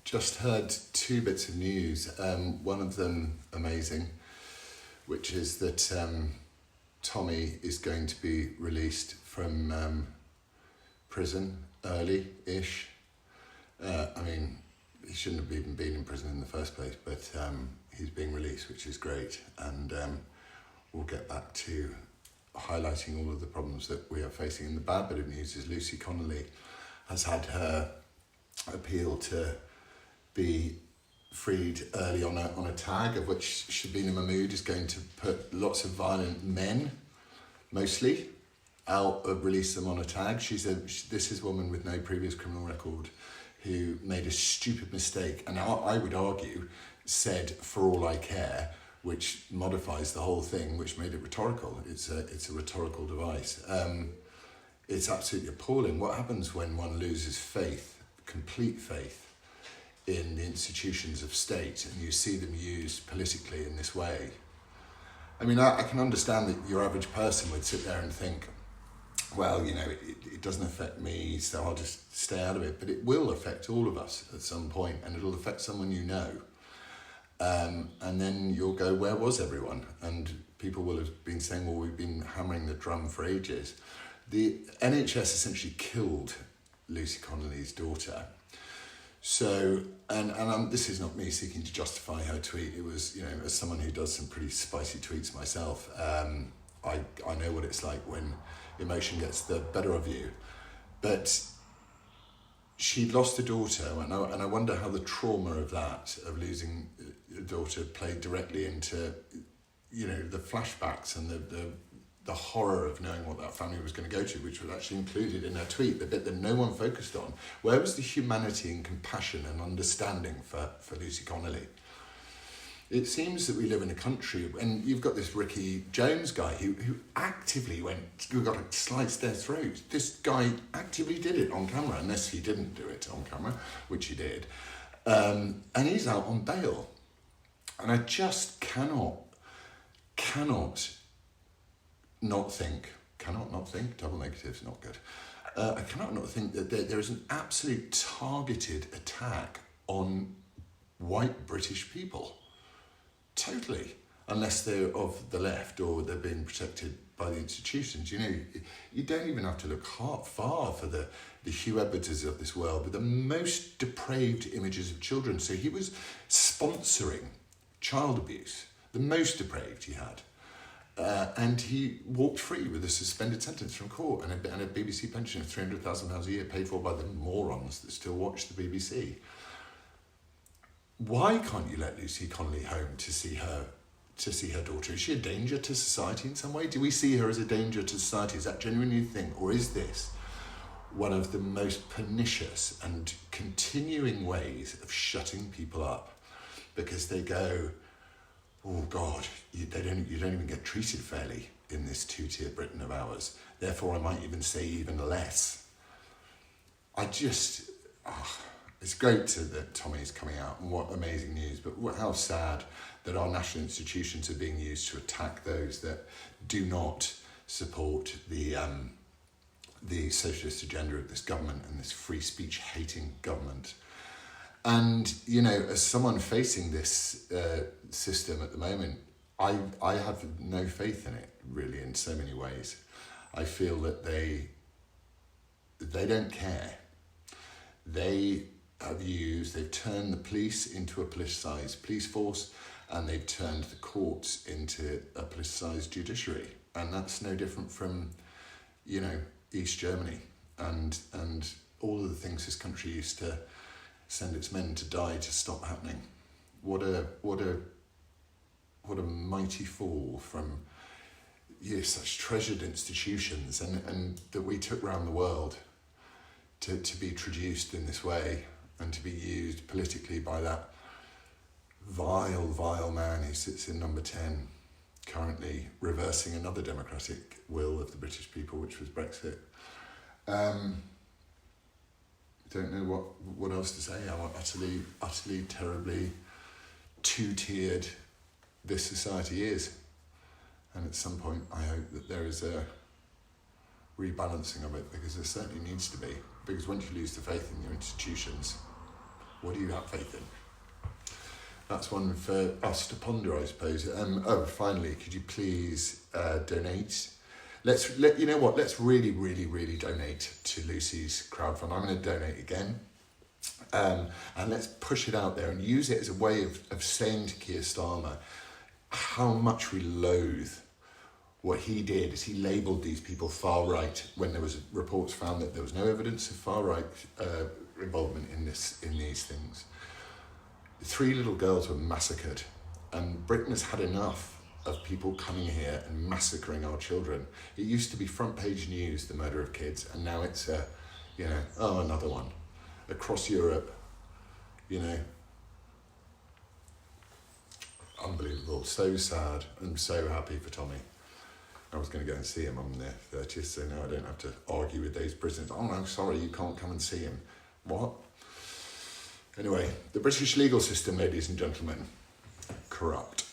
just heard two bits of news. One of them amazing, which is that Tommy is going to be released from prison early-ish. I mean, he shouldn't have even been in prison in the first place, but he's being released, which is great. And we'll get back to highlighting all of the problems that we are facing. And the bad bit of news is Lucy Connolly has had her appeal to be freed early on a tag, of which Shabina Mahmood is going to put lots of violent men, mostly, out, release them on a tag. This is a woman with no previous criminal record who made a stupid mistake, and I would argue said "for all I care," which modifies the whole thing, which made it rhetorical. It's a rhetorical device. It's absolutely appalling. What happens when one loses faith, complete faith, in the institutions of state, and you see them used politically in this way? I mean, I can understand that your average person would sit there and think, well, it doesn't affect me, so I'll just stay out of it. But it will affect all of us at some point, and it'll affect someone you know. And then you'll go, where was everyone? And people will have been saying, well, we've been hammering the drum for ages. The NHS essentially killed Lucy Connolly's daughter. So, and this is not me seeking to justify her tweet. It was, as someone who does some pretty spicy tweets myself, I know what it's like when emotion gets the better of you. But she'd lost a daughter, and I wonder how the trauma of that, of losing a daughter, played directly into, the flashbacks and the horror of knowing what that family was going to go to, which was actually included in her tweet, the bit that no one focused on. Where was the humanity and compassion and understanding for Lucy Connolly? It seems that we live in a country, and you've got this Ricky Jones guy who actively who got sliced their throat. This guy actively did it on camera, unless he didn't do it on camera, which he did. And he's out on bail. And I just cannot not think, double negatives, not good. I cannot not think that there is an absolute targeted attack on white British people. Totally. Unless they're of the left or they're being protected by the institutions. You don't even have to look far for the Hugh Edwardses of this world with the most depraved images of children. So he was sponsoring child abuse, the most depraved he had. And he walked free with a suspended sentence from court and a BBC pension of £300,000 a year paid for by the morons that still watch the BBC. Why can't you let Lucy Connolly home to see her daughter? Is she a danger to society in some way? Do we see her as a danger to society? Is that genuinely the thing? Or is this one of the most pernicious and continuing ways of shutting people up? Because they go, oh God, you don't even get treated fairly in this two-tier Britain of ours. Therefore, I might even say even less. It's great that Tommy's coming out, and what amazing news, but how sad that our national institutions are being used to attack those that do not support the socialist agenda of this government and this free speech hating government. And, as someone facing this system at the moment, I have no faith in it, really, in so many ways. I feel that they don't care. They've turned the police into a politicised police force, and they've turned the courts into a politicised judiciary. And that's no different from, East Germany and all of the things this country used to send its men to die to stop happening. What a mighty fall from such treasured institutions and that we took around the world to be traduced in this way and to be used politically by that vile man who sits in number 10, currently reversing another democratic will of the British people, which was Brexit. Don't know what else to say. How utterly, terribly two-tiered this society is. And at some point, I hope that there is a rebalancing of it, because there certainly needs to be. Because once you lose the faith in your institutions, What do you have faith in? That's one for us to ponder, I suppose. Finally, could you please donate? Let's really, really, really donate to Lucy's crowdfund. I'm going to donate again. And let's push it out there and use it as a way of saying to Keir Starmer how much we loathe what he did is he labelled these people far right when there was reports found that there was no evidence of far right involvement in these things. 3 little girls were massacred, and Britain has had enough of people coming here and massacring our children. It used to be front page news, the murder of kids, and now it's another one across Europe. Unbelievable. So sad. I'm so happy for Tommy. I was going to go and see him on the 30th, so now I don't have to argue with those prisoners. Oh no, sorry, you can't come and see him. What? Anyway, the British legal system, ladies and gentlemen, corrupt.